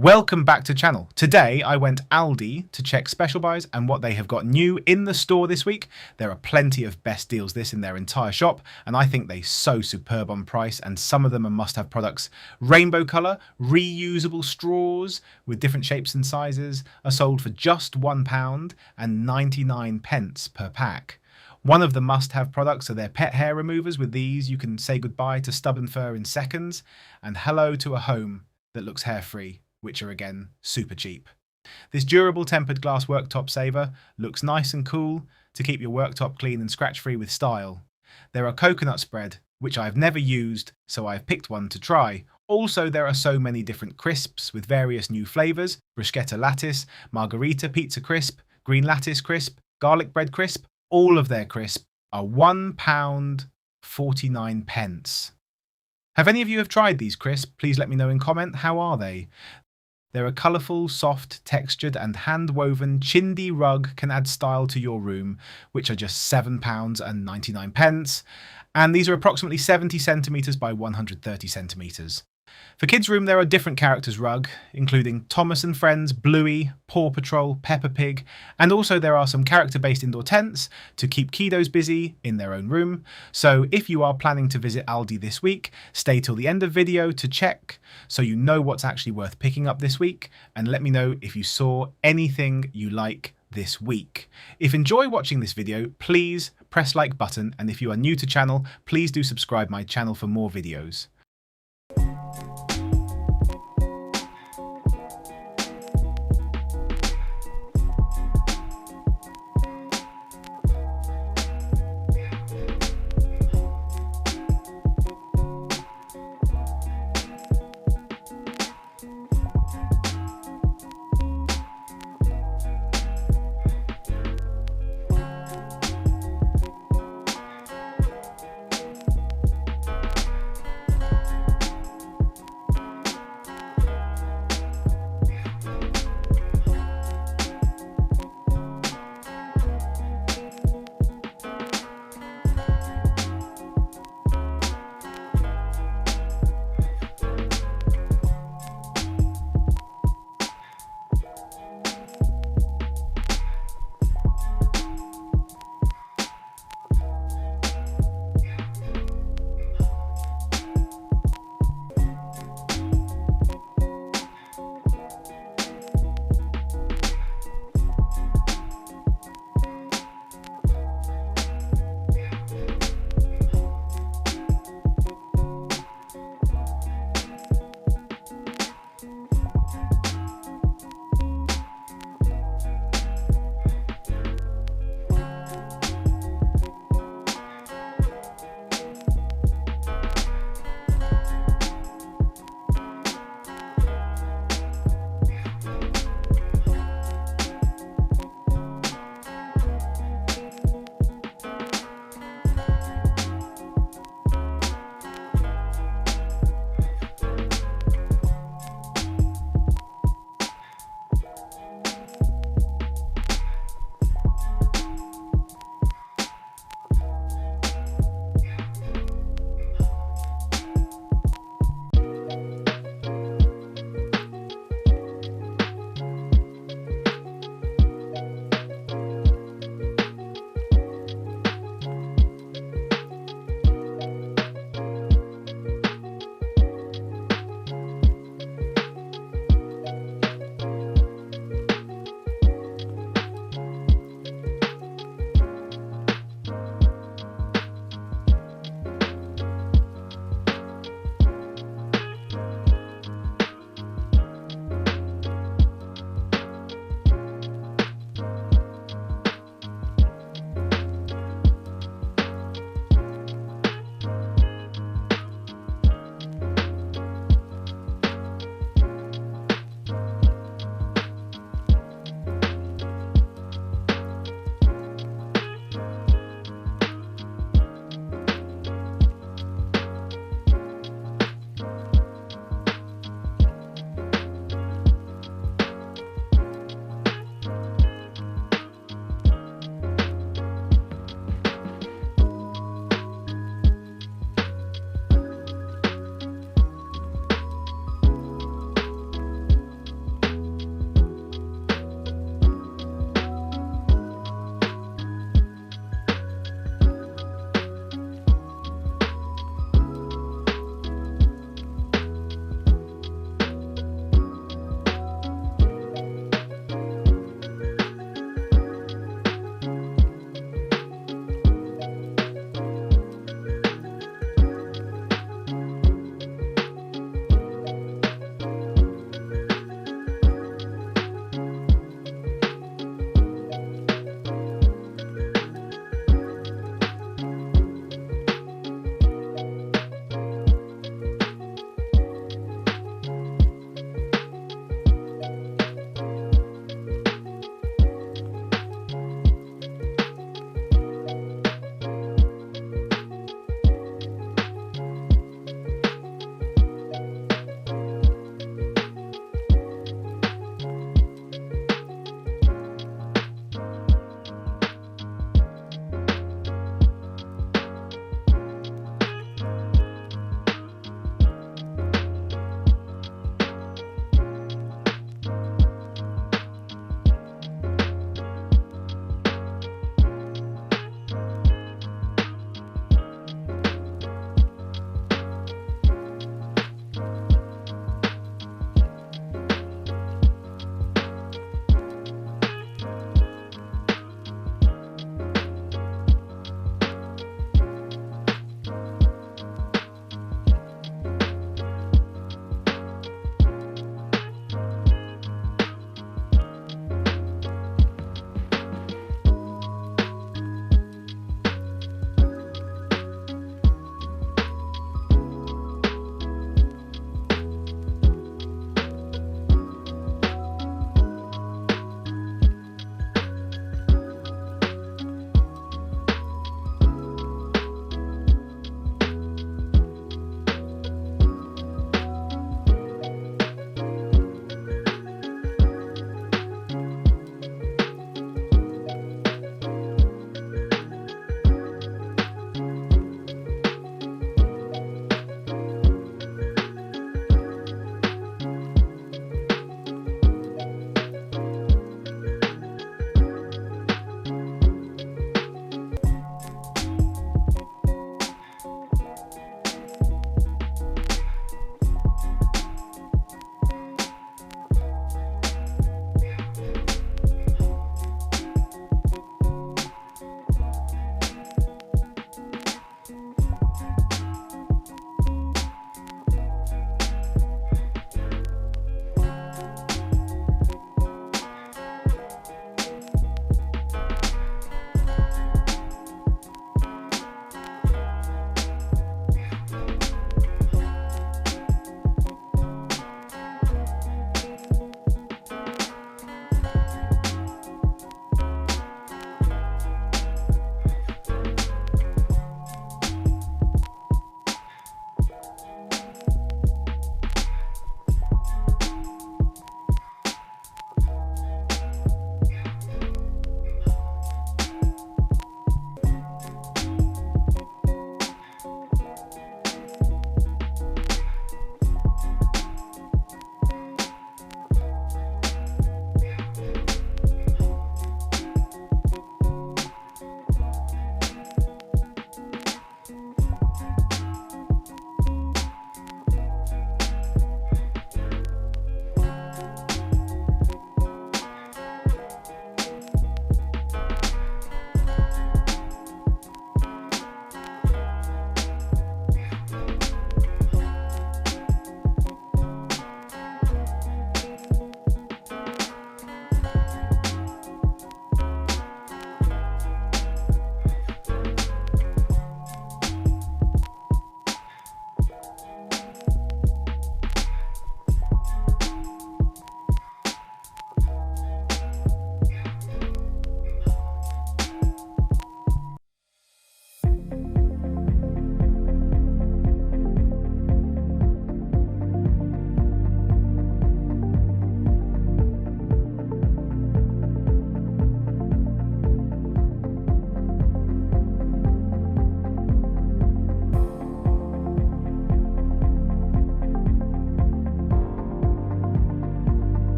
Welcome back to channel. Today I went Aldi to check special buys and what they have got new in the store this week. There are plenty of best deals this in their entire shop, and I think they so superb on price, and some of them are must-have products. Rainbow colour, reusable straws with different shapes and sizes are sold for just £1 and 99 pence per pack. One of the must-have products are their pet hair removers. With these you can say goodbye to stubborn fur in seconds and hello to a home that looks hair-free, which are again super cheap. This durable tempered glass worktop saver looks nice and cool to keep your worktop clean and scratch free with style. There are coconut spread, which I've never used, so I've picked one to try. Also, there are so many different crisps with various new flavours: bruschetta lattice, margarita pizza crisp, green lattice crisp, garlic bread crisp. All of their crisp are £1 49 pence. Have any of you tried these crisps? Please let me know in comment. How are they? They're a colourful, soft, textured and hand-woven chindie rug can add style to your room, which are just £7 and 99 pence. And these are approximately 70 centimetres by 130 centimetres. For kids' room, there are different characters rug, including Thomas and Friends, Bluey, Paw Patrol, Peppa Pig, and also there are some character-based indoor tents to keep kiddos busy in their own room. So if you are planning to visit Aldi this week, stay till the end of video to check so you know what's actually worth picking up this week, and let me know if you saw anything you like this week. If you enjoy watching this video, please press like button, and if you are new to channel, please do subscribe my channel for more videos.